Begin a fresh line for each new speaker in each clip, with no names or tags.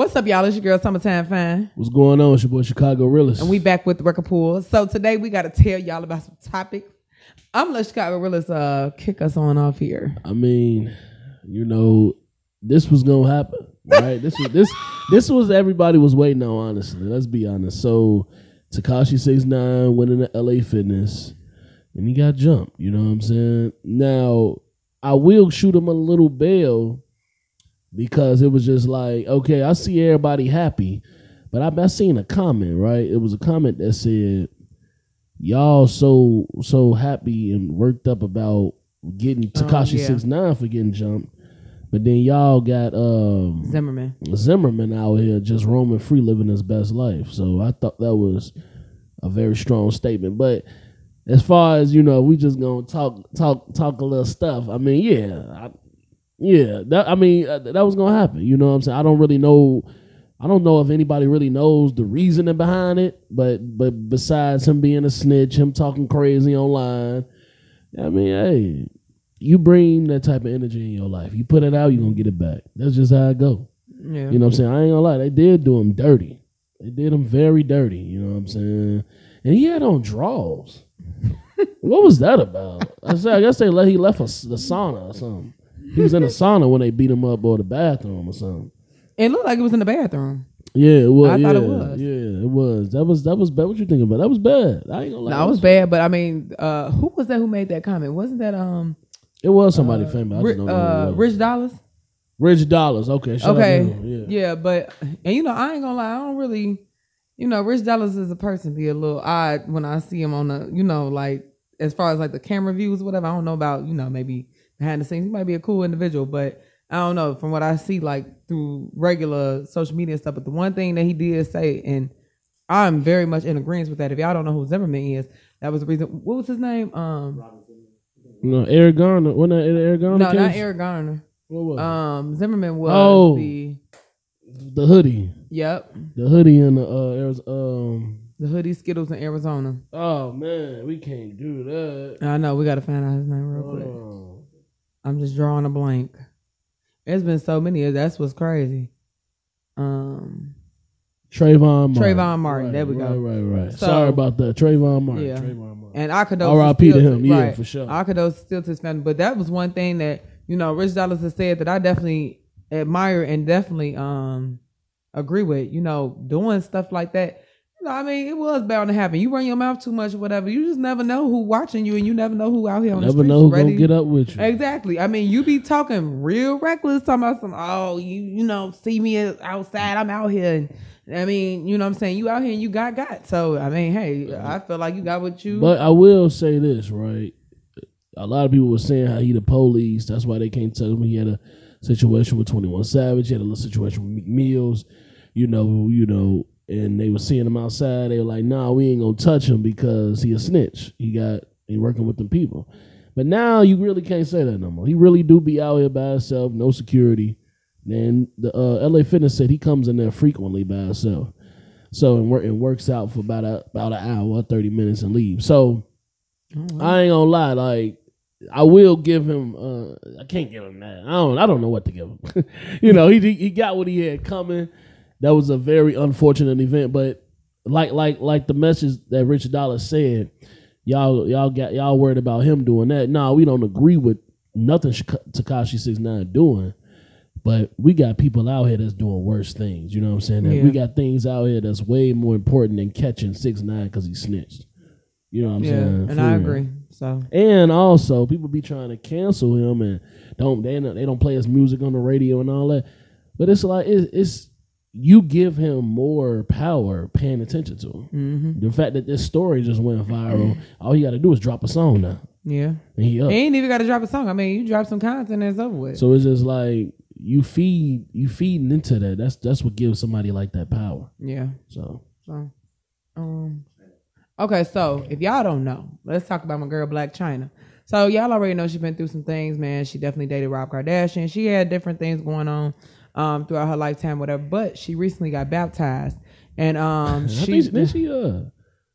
what's up, y'all? It's your girl, Summertime Fine.
What's going on? It's your boy, Chicago Realist.
And we back with the record pool. So today we got to tell y'all about some topics. I'm going to let Chicago Realist kick us on off here.
I mean, you know, this was going to happen, right? This was everybody was waiting on, honestly. Let's be honest. So, Tekashi 6ix9ine winning the LA Fitness, and he got jumped. You know what I'm saying? Now, I will shoot him a little bail because it was just like, okay, I see everybody happy, but I seen a comment, right? It was a comment that said, y'all so happy and worked up about getting Tekashi 6ix9ine for getting jumped, but then y'all got Zimmerman out here just roaming free, living his best life. So I thought that was a very strong statement. But as far as, you know, we just gonna talk a little stuff. I mean, that was gonna happen. You know what I'm saying? I don't know if anybody really knows the reasoning behind it, but besides him being a snitch, him talking crazy online, I mean, hey, you bring that type of energy in your life. You put it out, you're going to get it back. That's just how it go. Yeah. You know what I'm saying? I ain't going to lie. They did do him dirty. They did him very dirty. You know what I'm saying? And he had on drawers. What was that about? I guess he left the sauna or something. He was in the sauna when they beat him up, or the bathroom or something.
It looked like it was in the bathroom.
Yeah, it was.
I thought it was.
Yeah, it was. That was bad. What you think about? That was bad. I ain't gonna lie.
No, it was bad. But I mean, who was that who made that comment? Wasn't that
It was somebody famous. I just don't know
Rich Dollars.
Rich Dollars. Okay.
Okay. Yeah, but and you know, I ain't gonna lie. I don't really, you know, Rich Dollars as a person be a little odd when I see him on the, you know, like as far as like the camera views, whatever. I don't know about, you know, maybe behind the scenes. He might be a cool individual, but I don't know, from what I see, like through regular social media and stuff. But the one thing that he did say, and I'm very much in agreement with that. If y'all don't know who Zimmerman is, that was the reason. What was his name?
No, Eric Garner. Wasn't that Eric Garner?
No,
case?
Not Eric Garner.
What was it?
Zimmerman was the
hoodie.
Yep.
The hoodie in the
the hoodie Skittles in Arizona.
Oh man, we can't do that.
I know, we gotta find out his name real quick. I'm just drawing a blank. There's been so many of that's what's crazy.
Trayvon
Martin.
Right,
there we go.
Right. So, sorry about that. Trayvon Martin.
Yeah.
Trayvon Martin.
And Akados.
R.I.P. to him. Yeah, for sure.
Akados still to his family. But that was one thing that, you know, Rich Dollars has said that I definitely admire and definitely agree with. You know, doing stuff like that. You know, I mean, it was bound to happen. You run your mouth too much or whatever. You just never know who watching you, and you never know who out here on the streets.
Never know who gonna get up with you.
Exactly. I mean, you be talking real reckless, talking about some, oh, you know, see me outside, I'm out here. And I mean, you know what I'm saying? You out here and you got. So, I mean, hey, I feel like you got what you...
But I will say this, right? A lot of people were saying how he the police. That's why they can't tell him he had a situation with 21 Savage. He had a little situation with Meek Mills, you know, and they were seeing him outside. They were like, nah, we ain't gonna touch him because he a snitch. He working with them people. But now you really can't say that no more. He really do be out here by himself, no security. And the LA Fitness said he comes in there frequently by himself. So it works out for about an hour, 30 minutes and leaves. So I ain't gonna lie, like I will give him I can't give him that. I don't know what to give him. You know, he got what he had coming. That was a very unfortunate event, but like the message that Rich Dollar said, y'all worried about him doing that. No, we don't agree with nothing Tekashi 6ix9ine doing, but we got people out here that's doing worse things. You know what I'm saying? Yeah. We got things out here that's way more important than catching 6ix9ine because he snitched. You know what I'm saying?
And I agree. So,
and also people be trying to cancel him and they don't play his music on the radio and all that. But it's like it's you give him more power paying attention to him. Mm-hmm. The fact that this story just went viral, all you got to do is drop a song now.
Yeah.
And he up.
He ain't even got to drop a song. I mean, you drop some content and it's over with.
So it's just like you feeding into that. That's what gives somebody like that power.
Yeah. Okay, so if y'all don't know, let's talk about my girl Blac Chyna. So y'all already know she's been through some things, man. She definitely dated Rob Kardashian. She had different things going on throughout her lifetime, whatever. But she recently got baptized, and
did she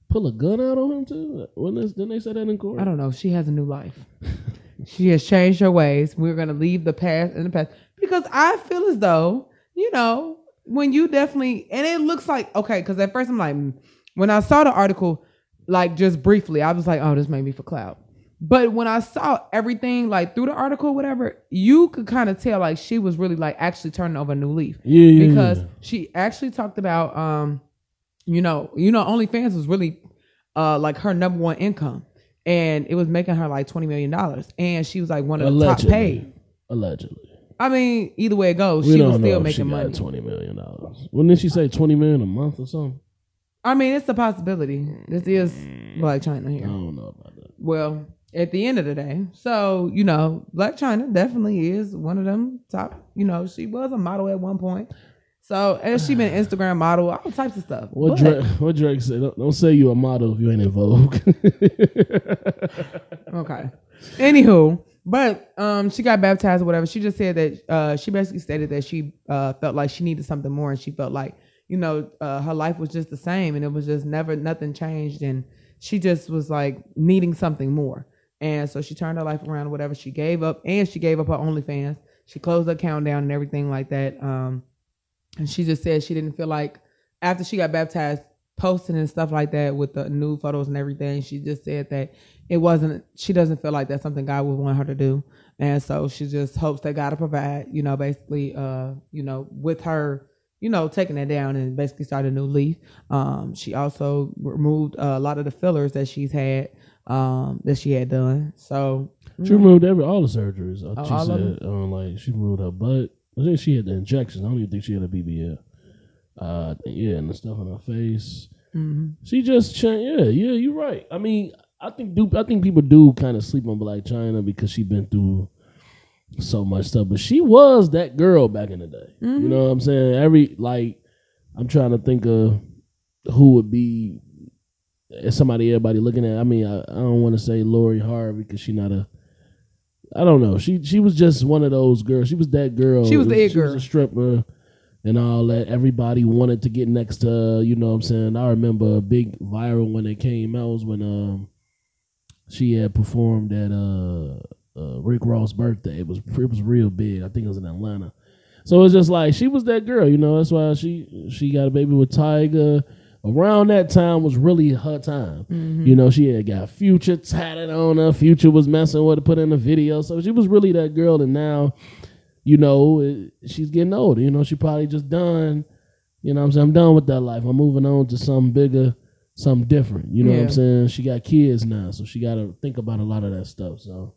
pull a gun out on him too? Didn't they say that in court?
I don't know. She has a new life. She has changed her ways. We're gonna leave the past in the past because I feel as though, you know, when you definitely, and it looks like, okay, because at first I'm like, when I saw the article, like just briefly, I was like, oh, this may be for clout. But when I saw everything like through the article, whatever, you could kind of tell like she was really like actually turning over a new leaf.
Yeah,
because she actually talked about, OnlyFans was really like her number one income, and it was making her like $20 million, and she was like one of the top paid.
Allegedly.
I mean, either way it goes, she was still making money.
$20 million. Wouldn't she say $20 million a month or something?
I mean, it's a possibility. This is Blac Chyna here.
I don't know about that.
Well, at the end of the day, so Blac Chyna definitely is one of them top. She was a model at one point. So, and she been an Instagram model, all types of stuff.
What Drake said? Don't say you a model if you ain't in Vogue.
Okay. Anywho, but she got baptized or whatever. She just said that she basically stated that she felt like she needed something more, and she felt like her life was just the same, and it was just nothing changed, and she just was like needing something more. And so she turned her life around or whatever. She gave up, and she gave up her OnlyFans. She closed her account down and everything like that. And she just said she didn't feel like, after she got baptized, posting and stuff like that with the nude photos and everything, she just said that she doesn't feel like that's something God would want her to do. And so she just hopes that God will provide, basically, with her, taking it down and basically start a new leaf. She also removed a lot of the fillers that she had done. So
she removed all the surgeries. She said,
like
she removed her butt. I think she had the injections. I don't even think she had a BBL. And the stuff on her face.
Mm-hmm.
She just changed. Yeah, you're right. I mean, I think people do kind of sleep on Blac Chyna because she been through so much stuff. But she was that girl back in the day.
Mm-hmm.
You know what I'm saying? I'm trying to think of who would be somebody everybody looking at. I mean, I don't want to say Lori Harvey because she not a. I don't know. She was just one of those girls. She was that girl.
She was the it girl.
She was a stripper and all that. Everybody wanted to get next to her, you know what I'm saying? I remember a big viral when it came out was when she had performed at Rick Ross' birthday. It was real big. I think it was in Atlanta. So it's just like she was that girl, That's why she got a baby with Tyga. Around that time was really her time.
Mm-hmm.
She had got Future tatted on her. Future was messing with her, put in a video. So she was really that girl. And now, she's getting older. She probably just done, what I'm saying? I'm done with that life. I'm moving on to something bigger, something different. You know what I'm saying? She got kids now, so she got to think about a lot of that stuff. So,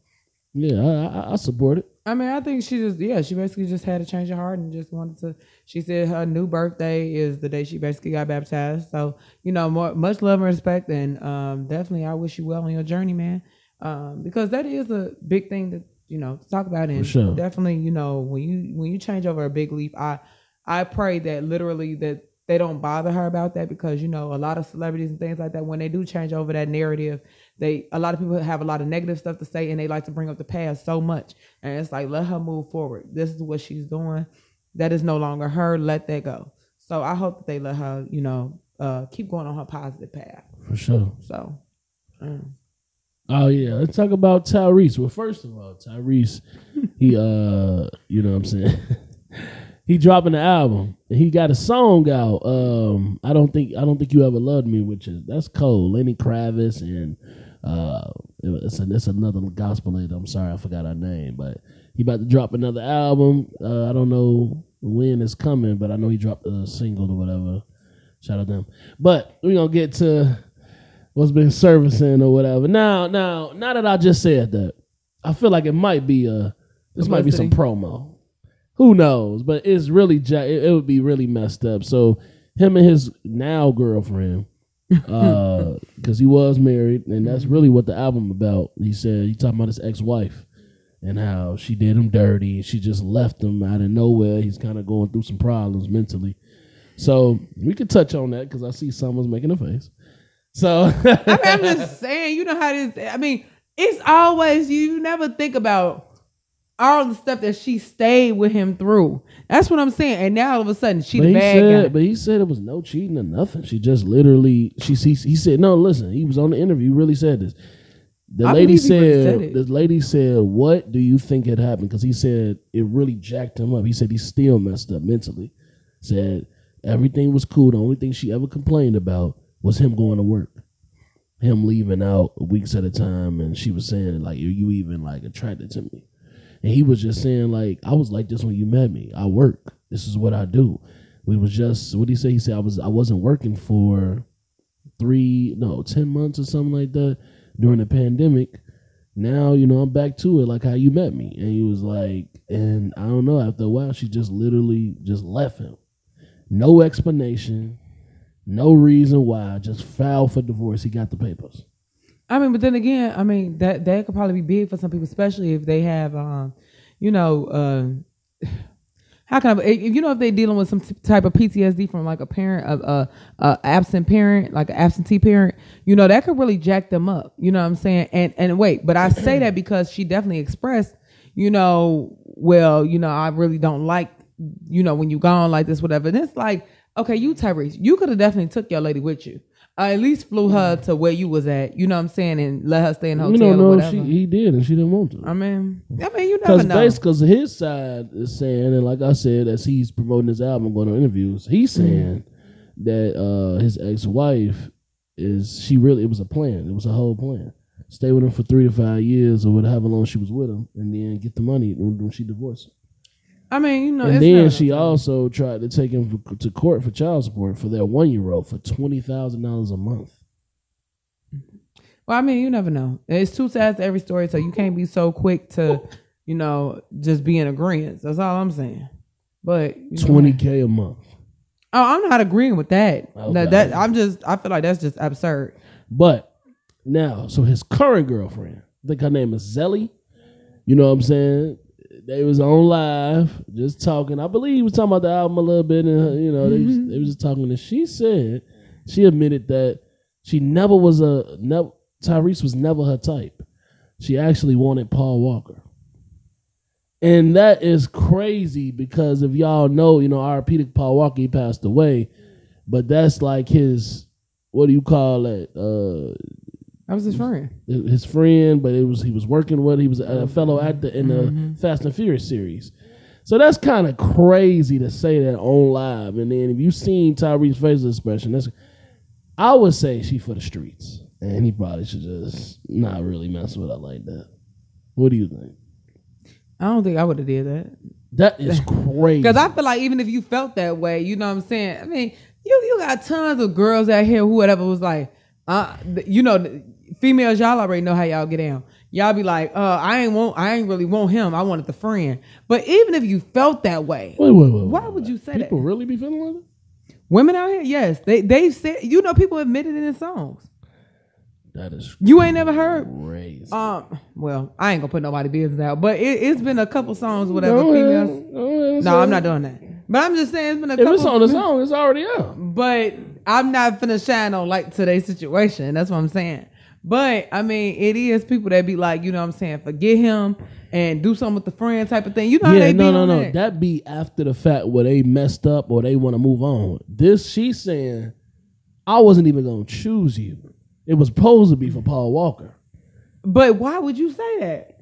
yeah, I support it.
I mean, I think she basically just had a change of heart and just wanted to. She said her new birthday is the day she basically got baptized. So, much love and respect, and definitely I wish you well on your journey, man. Because that is a big thing to talk about, and
sure.
Definitely, when you change over a big leaf, I pray that literally that they don't bother her about that, because a lot of celebrities and things like that, when they do change over that narrative, a lot of people have a lot of negative stuff to say, and they like to bring up the past so much. And it's like, let her move forward. This is what she's doing. That is no longer her. Let that go. So I hope that they let her, keep going on her positive path.
For sure.
So.
Oh yeah, let's talk about Tyrese. Well, first of all, Tyrese, he you know what I'm saying? He dropping the album. He got a song out. I don't think you ever loved me, that's cold. Lenny Kravitz and it's another gospel lady. I'm sorry, I forgot her name, but he about to drop another album. I don't know when it's coming, but I know he dropped a single or whatever. Shout out to him. But we're gonna get to what's been servicing or whatever. Now that I just said that, I feel like it might be might be some promo. Who knows? But it's really it would be really messed up. So him and his now girlfriend, because he was married, and that's really what the album about. He talking about his ex-wife and how she did him dirty. She just left him out of nowhere. He's kind of going through some problems mentally. So we could touch on that because I see someone's making a face. So
I'm just saying, you know how it is. I mean, it's always, you never think about all the stuff that she stayed with him through. That's what I'm saying. And now all of a sudden she the bad guy.
But he said it was no cheating or nothing. She just literally he said, no, listen, he was on the interview. He really said this. The lady said, what do you think had happened? Because he said it really jacked him up. He said he's still messed up mentally. Said everything was cool. The only thing she ever complained about was him going to work, him leaving out weeks at a time, and she was saying like, "Are you even like attracted to me?" And he was just saying like, "I was like this when you met me. I work. This is what I do." We was just, what did he say? He said I wasn't working for 10 months or something like that during the pandemic. Now, I'm back to it like how you met me. And he was like, and I don't know, after a while, she just literally just left him. No explanation, no reason why, just filed for divorce. He got the papers.
I mean, but then again, I mean, that could probably be big for some people, especially if they have, how can I, if they're dealing with some type of PTSD from like a parent, absent parent, like an absentee parent, that could really jack them up. You know what I'm saying? And wait, but I say that because she definitely expressed, I really don't like, when you gone like this, whatever. And it's like, okay, you Tyrese, you could have definitely took your lady with you. At least flew her to where you was at, you know what I'm saying, and let her stay in a hotel or whatever.
He did, and she didn't want to.
I mean, you never know.
Because his side is saying, and like I said, as he's promoting his album, going on interviews, he's saying that his ex-wife it was a plan. It was a whole plan. Stay with him for 3 to 5 years or however long she was with him, and then get the money when she divorced him.
I mean,
and then she also tried to take him to court for child support for their 1-year-old for $20,000 a month.
Well, I mean, you never know. It's two sides to every story, so you can't be so quick to, just be in agreement. That's all I'm saying. But
$20K a month.
Oh, I'm not agreeing with that.
Okay.
I feel like that's just absurd.
But now, so his current girlfriend, I think her name is Zelly. You know what I'm saying? They was on live, just talking. I believe he was talking about the album a little bit, and they was just talking. And she said, she admitted that she never was Tyrese was never her type. She actually wanted Paul Walker, and that is crazy because if y'all know, R.I.P. to Paul Walker, he passed away, but that's like his, what do you call it?
That was his friend.
His friend, but he was working with. He was a fellow actor in the Fast and Furious series. So that's kind of crazy to say that on live. And then if you've seen Tyrese's facial expression, I would say she for the streets, and he probably should just not really mess with her like that. What do you think?
I don't think I would have did that.
That is crazy.
Because I feel like even if you felt that way, you know what I'm saying? I mean, you got tons of girls out here who whatever was like, females, y'all already know how y'all get down. Y'all be like, I ain't really want him. I wanted the friend. But even if you felt that way,
wait,
why would you say that?
People really be feeling like that?
Women out here, yes. They've said, people admitted it in songs.
That is
you ain't never heard.
Crazy.
Well, I ain't gonna put nobody business out, but it's been a couple songs, whatever. Females. No, I'm not doing that. But I'm just saying it's been a couple.
If it's on the song, it's already out.
But I'm not finna shine on like today's situation. That's what I'm saying. But I mean, it is people that be like, forget him and do something with the friend type of thing. You know how they be on that.
That be after the fact where they messed up or they want to move on. She's saying, I wasn't even gonna choose you. It was supposed to be for Paul Walker.
But why would you say that?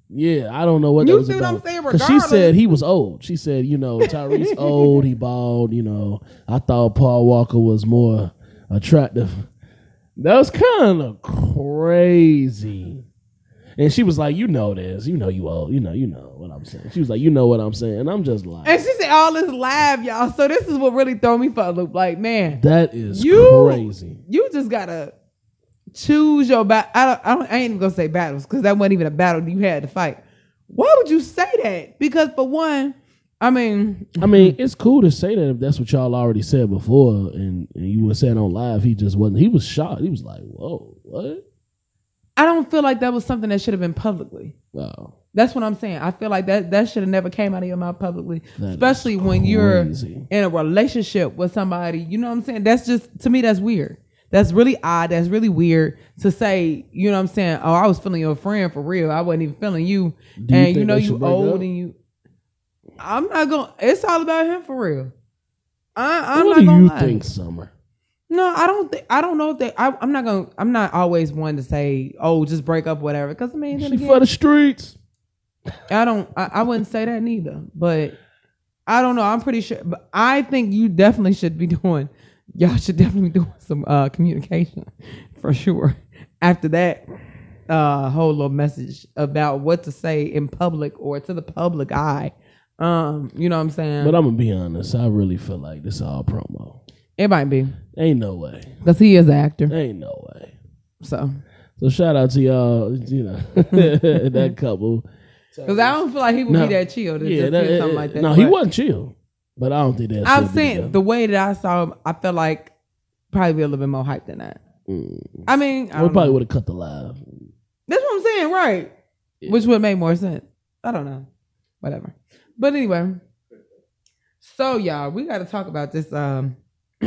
Yeah, I don't know what that was about.
I'm saying? Regardless.
She said he was old. She said, Tyrese old, he bald, I thought Paul Walker was more attractive. That was kind of crazy. And she was like, this. You old. You know what I'm saying. She was like, you know what I'm saying. And I'm just like.
And she said all this live, y'all. So this is what really throw me for a loop. Like, man.
That is crazy.
You just got to choose your battle. I ain't even going to say battles because that wasn't even a battle you had to fight. Why would you say that? Because for one, I mean,
it's cool to say that if that's what y'all already said before, and you were saying on live, he just wasn't. He was shocked. He was like, "Whoa, what?"
I don't feel like that was something that should have been publicly.
Wow,
that's what I'm saying. I feel like that should have never came out of your mouth publicly, especially when
crazy.
You're in a relationship with somebody. You know what I'm saying? That's just, to me, that's weird. That's really odd. That's really weird to say. You know what I'm saying? Oh, I was feeling your friend for real. I wasn't even feeling you. And you old and you. I'm not going. It's all about him for real. I'm
what
not gonna lie.
What do you think, Summer?
No, I don't think. I don't know if they. I'm not gonna. I'm not always one to say, "Oh, just break up, whatever." Because I mean,
she for the streets.
I don't. I wouldn't say that neither. But I don't know. I'm pretty sure, but I think you definitely should be doing. Y'all should definitely be doing some communication for sure. After that whole little message about what to say in public or to the public eye. You know what I'm saying?
But I'm gonna be honest. I really feel like this all promo.
It might be.
Ain't no way.
Because he is an actor.
Ain't no way.
So
shout out to y'all. You know that couple.
Because I don't feel like he would be that chill to just do something like that.
No, he wasn't chill. But I don't think that's.
I'm saying the way that I saw him, I felt like probably be a little bit more hyped than that. I mean,
we probably would have cut the live.
That's what I'm saying, right? Yeah. Which would make more sense. I don't know. Whatever. But anyway, so y'all, we got to talk about this. Y'all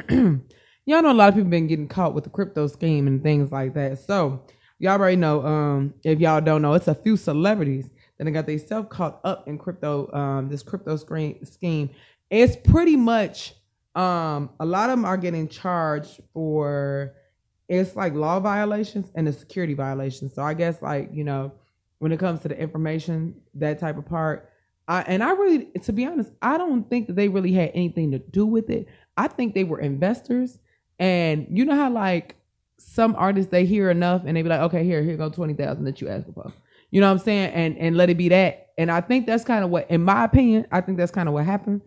know a lot of people been getting caught with the crypto scheme and things like that. So y'all already know. If y'all don't know, it's a few celebrities that got themselves caught up in crypto. This crypto scheme. It's pretty much a lot of them are getting charged for. It's like law violations and the security violations. So I guess like, you know, when it comes to the information, that type of part, I really, to be honest, I don't think that they really had anything to do with it. I think they were investors. And you know how like some artists, they hear enough and they be like, okay, here go 20,000 that you asked for. You know what I'm saying? And let it be that. And I think that's kind of what, in my opinion, I think that's kind of what happened.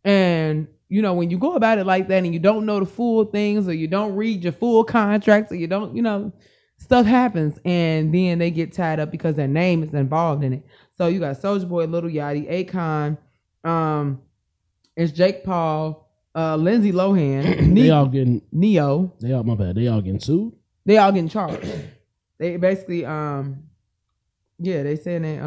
And you know, when you go about it like that and you don't know the full things or you don't read your full contracts or you don't, you know, stuff happens and then they get tied up because their name is involved in it. So you got Soulja Boy, Lil Yachty, Akon, it's Jake Paul, Lindsay Lohan,
they all getting
Neo.
They all, my bad. They all getting sued?
They all getting charged. They basically, they saying they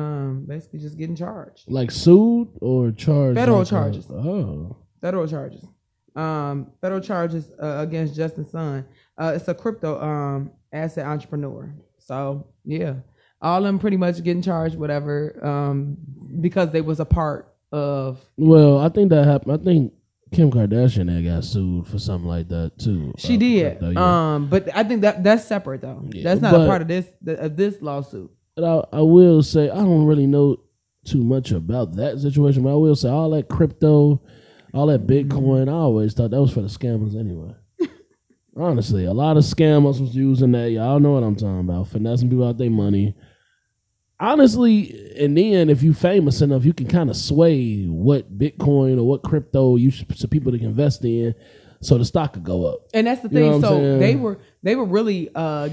basically just getting charged.
Like sued or charged?
Federal charges.
Oh.
Federal charges. Federal charges against Justin Sun. It's a crypto asset entrepreneur. So yeah, all of them pretty much getting charged, whatever, because they was a part of.
Well, I think that happened. I think Kim Kardashian had got sued for something like that too.
She did. Crypto, yeah. But I think that's separate though. Yeah, that's not a part of this lawsuit.
But I will say I don't really know too much about that situation, but I will say all that crypto. All that Bitcoin, I always thought that was for the scammers anyway. Honestly, a lot of scammers was using that. Y'all know what I'm talking about. Finessing people out their money. Honestly, and then if you famous enough, you can kind of sway what Bitcoin or what crypto so people to invest in so the stock could go up.
And that's the thing. You know so they were really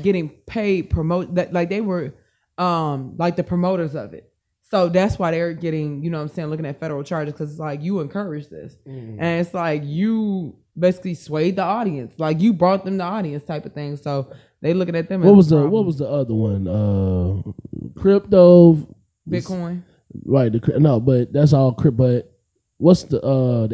getting paid that like they were like the promoters of it. So that's why they're getting, you know what I'm saying, looking at federal charges because it's like you encouraged this. And it's like you basically swayed the audience. Like you brought them the audience type of thing. So they looking at them
what was the other one? Crypto.
Bitcoin.
Right. But that's all crypto. But what's the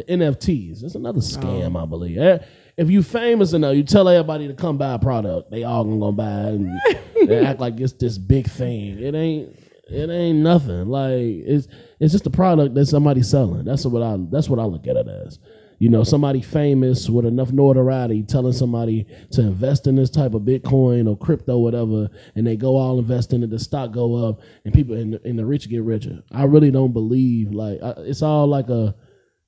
NFTs? That's another scam, I believe. If you famous enough, you tell everybody to come buy a product. They all gonna buy it and they act like it's this big thing. It ain't nothing. Like it's just a product that somebody's selling. That's what I look at it as. You know, somebody famous with enough notoriety telling somebody to invest in this type of Bitcoin or crypto, whatever, and they go all invest in it, the stock go up, and people and the rich get richer. I really don't believe it's all like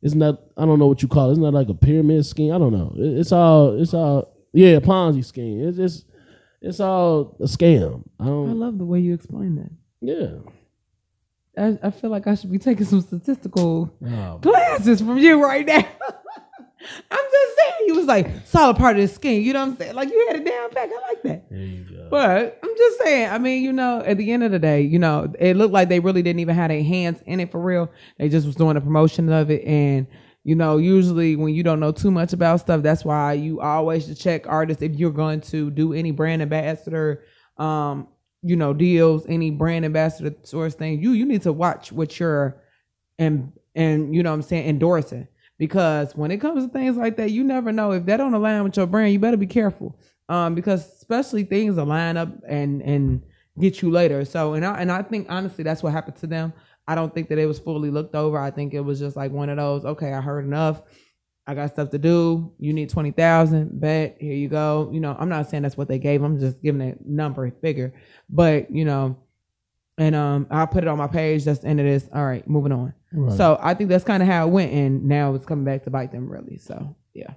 isn't that, I don't know what you call it. Isn't that like a pyramid scheme? I don't know. It's all a Ponzi scheme. It's all a scam. I
love the way you explain that.
Yeah.
I feel like I should be taking some statistical classes from you right now. I'm just saying, you was like solid part of the scheme. You know what I'm saying? Like you had it down back. I like that.
There you go.
But I'm just saying, I mean, you know, at the end of the day, you know, it looked like they really didn't even have their hands in it for real. They just was doing the promotion of it. And, you know, usually when you don't know too much about stuff, that's why you always should check artists if you're going to do any brand ambassador, you know, deals, any brand ambassador source thing, you need to watch what you're and you know what I'm saying, endorsing. Because when it comes to things like that, you never know. If that don't align with your brand, you better be careful. Because especially things will line up and get you later. So and I think honestly that's what happened to them. I don't think that it was fully looked over. I think it was just like one of those, okay, I heard enough. I got stuff to do. You need 20,000. Bet, here you go. You know, I'm not saying that's what they gave. I'm just giving a number, figure. But, you know, and I'll put it on my page. That's the end of this. All right, moving on.
Right.
So I think that's kind of how it went, and now it's coming back to bite them really. So yeah.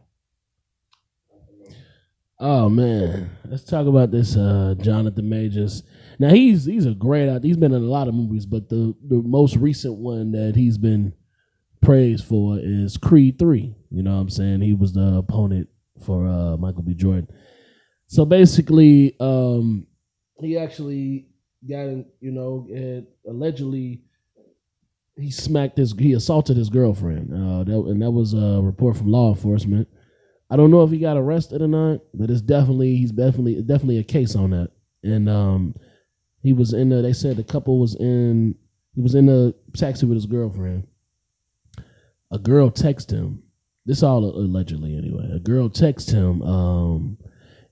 Oh man, let's talk about this Jonathan Majors. Now he's a great actor. He's been in a lot of movies, but the most recent one that he's been praised for is Creed 3. You know what I'm saying? He was the opponent for Michael B. Jordan. So basically, he actually got, allegedly he assaulted his girlfriend. That was a report from law enforcement. I don't know if he got arrested or not, but he's definitely a case on that. And he was in they said the couple was he was in a taxi with his girlfriend. A girl texted him. This all allegedly anyway. A girl texted him,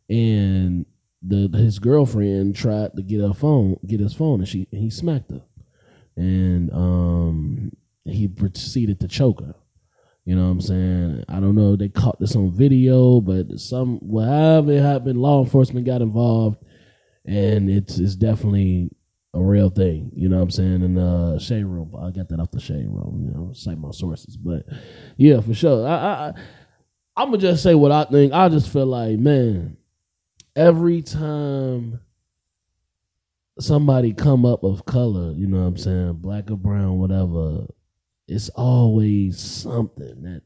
and his girlfriend tried to get his phone, and he smacked her, and he proceeded to choke her. You know what I'm saying? I don't know if they caught this on video, but whatever it happened, law enforcement got involved, and it's definitely a real thing. You know what I'm saying? In the Shade Room, I got that off the Shade Room. Cite my sources, but yeah, for sure. I'm gonna just say what I think. I just feel like, man, every time somebody come up of color, you know what I'm saying, black or brown, whatever, it's always something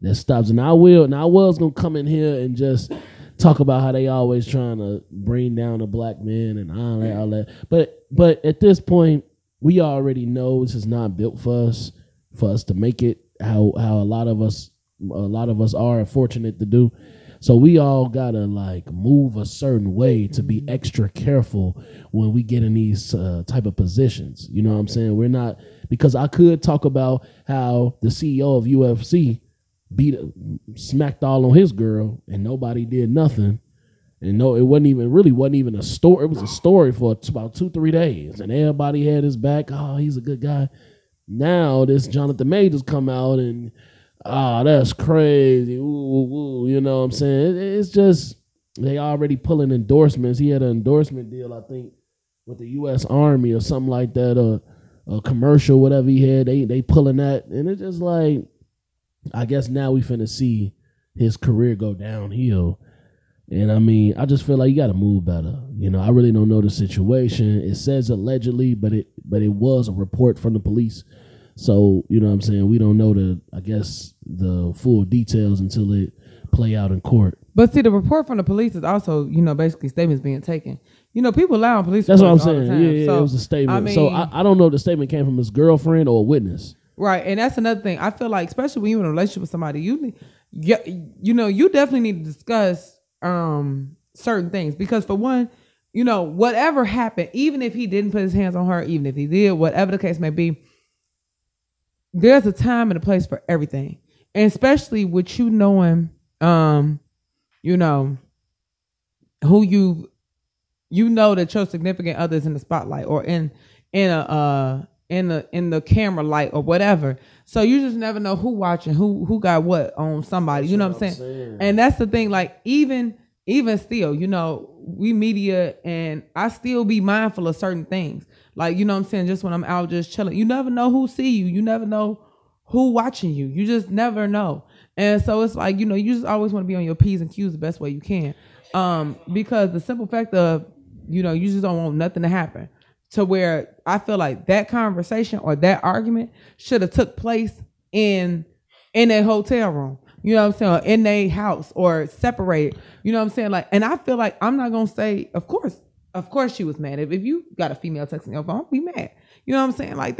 that stops. And I was gonna come in here and just talk about how they always trying to bring down a black man and all that. But at this point, we already know this is not built for us to make it how a lot of us are fortunate to do. So we all gotta move a certain way to be extra careful when we get in these type of positions. You know what I'm saying? We're not, because I could talk about how the CEO of UFC smacked all on his girl and nobody did nothing. And no, it wasn't even a story. It was a story for about 2-3 days, and everybody had his back. Oh, he's a good guy. Now this Jonathan Majors come out and that's crazy. Ooh, you know what I'm saying? It's just they already pulling endorsements. He had an endorsement deal, I think, with the U.S. Army or something like that, a commercial, whatever he had. They pulling that, and it's just like, I guess now we finna see his career go downhill. And I mean, I just feel like you got to move better. I really don't know the situation. It says allegedly, but it was a report from the police. So, you know what I'm saying? We don't know the full details until it play out in court.
But see, the report from the police is also, basically statements being taken. People lie on police.
That's what I'm saying.
Yeah,
so, it was a statement. So I don't know if the statement came from his girlfriend or a witness.
Right, and that's another thing. I feel like, especially when you're in a relationship with somebody, you definitely need to discuss certain things, because for one, whatever happened, even if he didn't put his hands on her, even if he did, whatever the case may be, there's a time and a place for everything. And especially with you knowing, who that your significant other is in the spotlight or in the camera light or whatever. So you just never know who watching, who got what on somebody. You know what I'm saying? And that's the thing. Like even still, we media, and I still be mindful of certain things. Like, you know what I'm saying? Just when I'm out just chilling, you never know who see you. You never know who watching you. You just never know. And so it's like, you just always want to be on your P's and Q's the best way you can. Because the simple fact of, you just don't want nothing to happen. To where I feel like that conversation or that argument should have took place in a hotel room. You know what I'm saying? Or in a house, or separated. You know what I'm saying? Like, and I feel like I'm not gonna say, of course she was mad. If you got a female texting your phone, be mad. You know what I'm saying? Like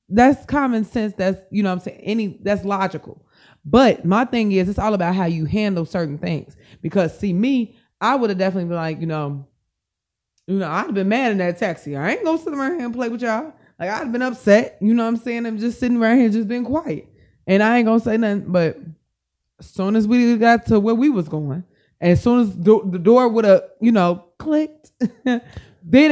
that's common sense. That's, you know what I'm saying? That's logical. But my thing is, it's all about how you handle certain things. Because see, me, I would have definitely been like, I'd have been mad in that taxi. I ain't gonna sit around here and play with y'all. Like, I'd have been upset. You know what I'm saying? I'm just sitting around here just being quiet. And I ain't gonna say nothing. But as soon as we got to where we was going, and as soon as the door would have, clicked, then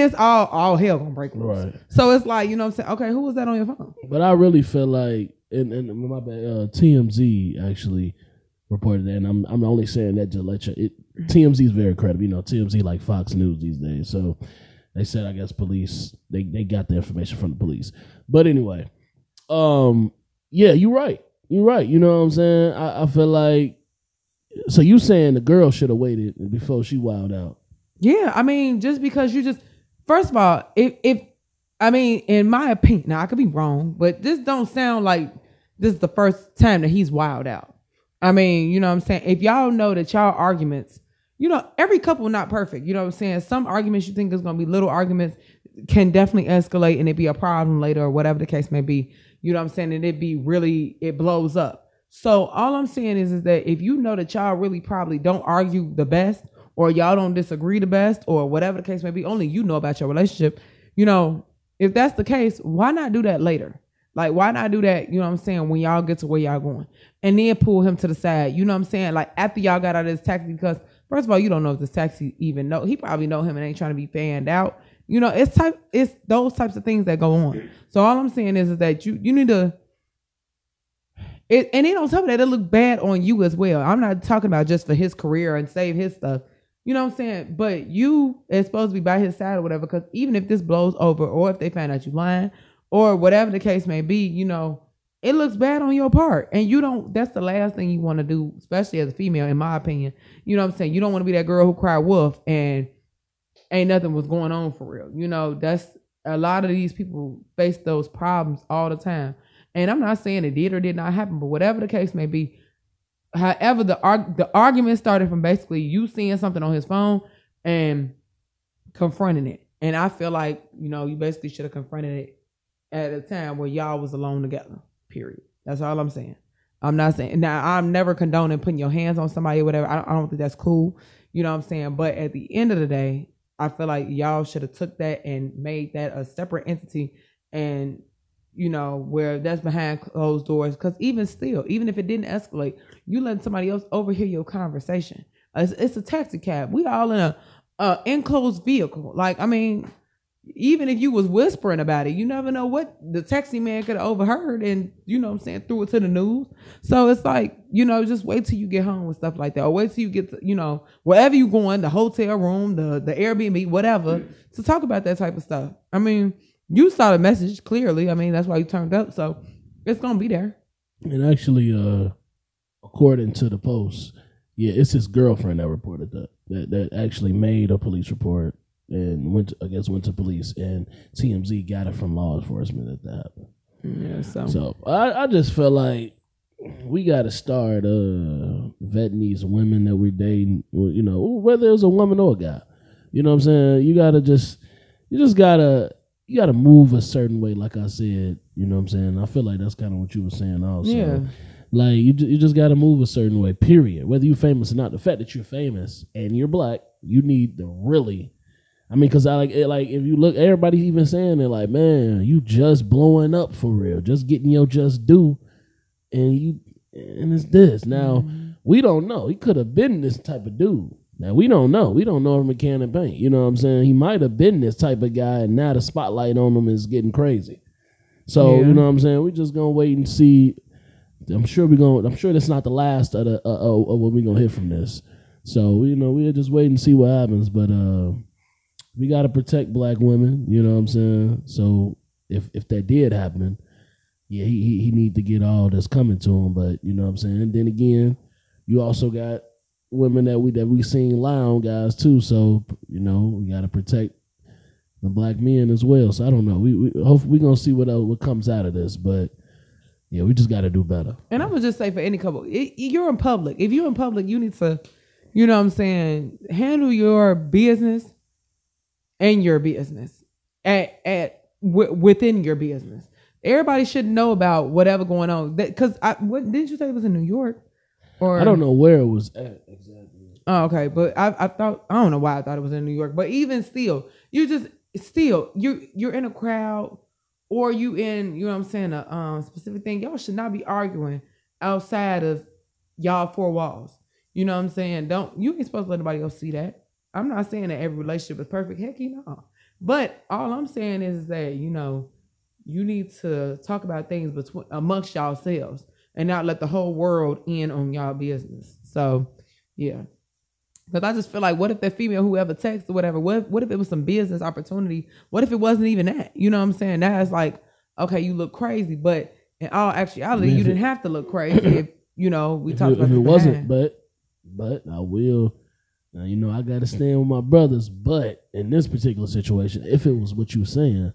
it's all hell gonna break loose. Right. So it's like, you know what I'm saying? Okay, who was that on your phone?
But I really feel like, and my bad, TMZ actually reported that, and I'm only saying that to let you. TMZ is very credible. TMZ like Fox News these days. So they said, I guess police, they got the information from the police. But anyway, Yeah, you're right. You're right. You know what I'm saying? I feel like, so you saying the girl should have waited before she wild out.
Yeah, I mean, just because you just, first of all, if I mean, in my opinion, now I could be wrong, but this don't sound like this is the first time that he's wild out. I mean, you know what I'm saying? If y'all know that y'all arguments, you know, every couple not perfect. You know what I'm saying? Some arguments you think is going to be little arguments can definitely escalate and it be a problem later or whatever the case may be. You know what I'm saying? And it blows up. So all I'm saying is that if you know that y'all really probably don't argue the best or y'all don't disagree the best or whatever the case may be, only you know about your relationship, you know, if that's the case, why not do that later? Like, why not do that, you know what I'm saying, when y'all get to where y'all going? And then pull him to the side, you know what I'm saying? Like, after y'all got out of this taxi, because, first of all, you don't know if this taxi even know. He probably know him and ain't trying to be fanned out. You know, it's those types of things that go on. So all I'm saying is that you need to, and then on top of that, it look bad on you as well. I'm not talking about just for his career and save his stuff. You know what I'm saying? But you is supposed to be by his side or whatever, because even if this blows over or if they find out you lying or whatever the case may be, you know, it looks bad on your part. And you don't, that's the last thing you want to do, especially as a female, in my opinion. You know what I'm saying? You don't want to be that girl who cried wolf and ain't nothing was going on for real. You know, that's a lot of these people face those problems all the time. And I'm not saying it did or did not happen, but whatever the case may be, however, the argument started from basically you seeing something on his phone and confronting it. And I feel like, you know, you basically should have confronted it at a time where y'all was alone together, period. That's all I'm saying. I'm not saying, now I'm never condoning putting your hands on somebody or whatever. I don't think that's cool. You know what I'm saying? But at the end of the day, I feel like y'all should have took that and made that a separate entity, and you know, where that's behind closed doors. Because even still, even if it didn't escalate, you letting somebody else overhear your conversation. It's a taxi cab. We all in a enclosed vehicle. Like, I mean, even if you was whispering about it, you never know what the taxi man could have overheard and, you know what I'm saying, threw it to the news. So it's like, you know, just wait till you get home with stuff like that. Or wait till you get to, you know, wherever you going, the hotel room, the Airbnb, whatever, to talk about that type of stuff. I mean, you saw the message clearly. I mean, that's why you turned up. So it's going to be there.
And actually, according to the Post, yeah, it's his girlfriend that reported that actually made a police report and went to police, and TMZ got it from law enforcement at that happened.
Yeah,
so I just feel like we got to start vetting these women that we're dating, you know, whether it's a woman or a guy. You know what I'm saying? You gotta move a certain way, like I said. You know what I'm saying? I feel like that's kind of what you were saying also.
Yeah.
Like, you just got to move a certain way, period. Whether you're famous or not, the fact that you're famous and you're black, you need to really, I mean, because like if you look, everybody even saying it, like, man, you just blowing up for real, just getting your just due, and it's this. Now, we don't know. He could have been this type of dude. Now, we don't know. We don't know if McCann Paint. You know what I'm saying? He might have been this type of guy, and now the spotlight on him is getting crazy. So, you know what I'm saying? We're just going to wait and see. I'm sure that's not the last of what we're going to hear from this. So, you know, we'll just wait and see what happens. But we got to protect black women. You know what I'm saying? So, if that did happen, yeah, he need to get all that's coming to him. But, you know what I'm saying? And then again, you also got women that we seen lie on guys too, so you know we gotta protect the black men as well. So I don't know. We hopefully we're gonna see what comes out of this, but yeah, we just gotta do better.
And I'm gonna just say for any couple, you're in public. If you're in public, you need to, you know what I'm saying, handle your business and your business within your business. Everybody should know about whatever going on. Because didn't you say it was in New York? Or
I don't know where it was at exactly.
Oh, okay. But I thought, I don't know why I thought it was in New York. But even still, you're in a crowd, or you in, you know what I'm saying, a specific thing. Y'all should not be arguing outside of y'all four walls. You know what I'm saying? You ain't supposed to let nobody else see that. I'm not saying that every relationship is perfect. Heck, you know. But all I'm saying is that, you know, you need to talk about things amongst yourselves, and not let the whole world in on y'all business. So, yeah. Because I just feel like, what if that female, whoever texts or whatever, what if it was some business opportunity? What if it wasn't even that? You know what I'm saying? Now it's like okay, you look crazy, but in all actuality,
If
you
it-
didn't have to look crazy if, you know, we
if
talked
it,
about
if it
this
wasn't,
behind.
but I will. Now, you know, I got to stand with my brothers. But in this particular situation, if it was what you were saying,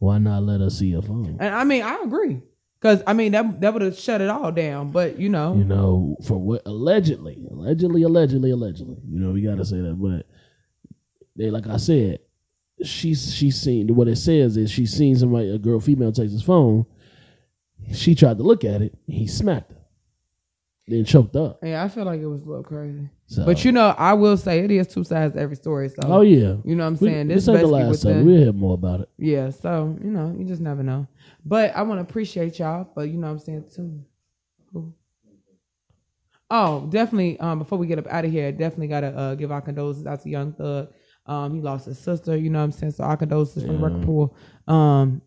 why not let us see your phone?
And I mean, I agree. Because, I mean, that would have shut it all down. But, you know.
You know, for what allegedly. You know, we got to say that. But they, like I said, she's seen, what it says is she's seen somebody, a girl, female, takes his phone. She tried to look at it. He smacked her. Then choked up.
Yeah, I feel like it was a little crazy.
So,
But, you know, I will say it is two sides to every story. So,
oh, yeah.
you know what I'm
We-
saying?
this ain't the
basically
last
with
time. We'll hear more about it.
Yeah, so, you know, you just never know. But I want to appreciate y'all for, you know what I'm saying, too. Who? Oh, definitely, before we get up out of here, definitely got to give our condolences out to Young Thug. He lost his sister, you know what I'm saying? So our condolences from the record pool.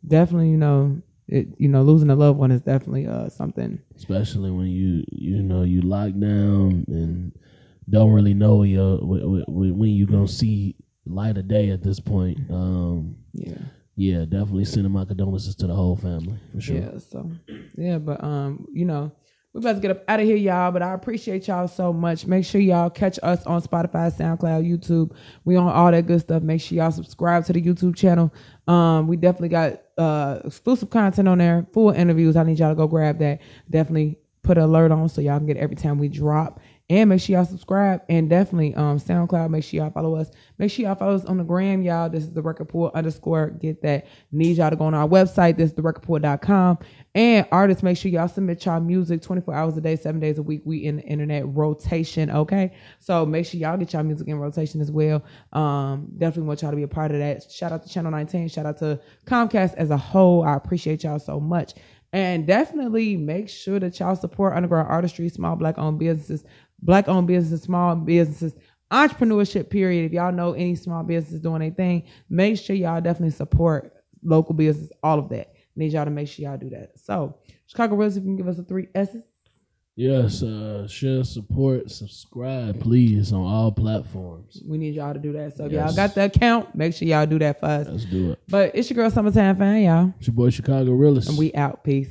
Definitely, you know, losing a loved one is definitely something.
Especially when you lock down and don't really know when you gonna see light of day at this point. Yeah, definitely sending my condolences to the whole family for sure.
Yeah, so but you know, we about to get up out of here, y'all. But I appreciate y'all so much. Make sure y'all catch us on Spotify, SoundCloud, YouTube. We on all that good stuff. Make sure y'all subscribe to the YouTube channel. We definitely got exclusive content on there, full interviews. I need y'all to go grab that. Definitely put an alert on so y'all can get every time we drop. And make sure y'all subscribe. And definitely SoundCloud, make sure y'all follow us. Make sure y'all follow us on the gram, y'all. This is the Record Pool _ get that. Need y'all to go on our website. This is therecordpool.com. And artists, make sure y'all submit y'all music 24 hours a day, 7 days a week. We in the internet rotation, okay? So make sure y'all get y'all music in rotation as well. Definitely want y'all to be a part of that. Shout out to Channel 19. Shout out to Comcast as a whole. I appreciate y'all so much. And definitely make sure that y'all support underground artistry, small black-owned businesses, small businesses, entrepreneurship, period. If y'all know any small businesses doing anything, make sure y'all definitely support local business, all of that. Need y'all to make sure y'all do that. So, Chicago Reels, if you can give us the 3 S's.
Yes, share, support, subscribe, please, on all platforms.
We need y'all to do that. So, if
Yes.
y'all got the account, make sure y'all do that for us.
Let's do it.
But it's your girl, Summertime Fan, y'all.
It's your boy, Chicago Realist.
And we out. Peace.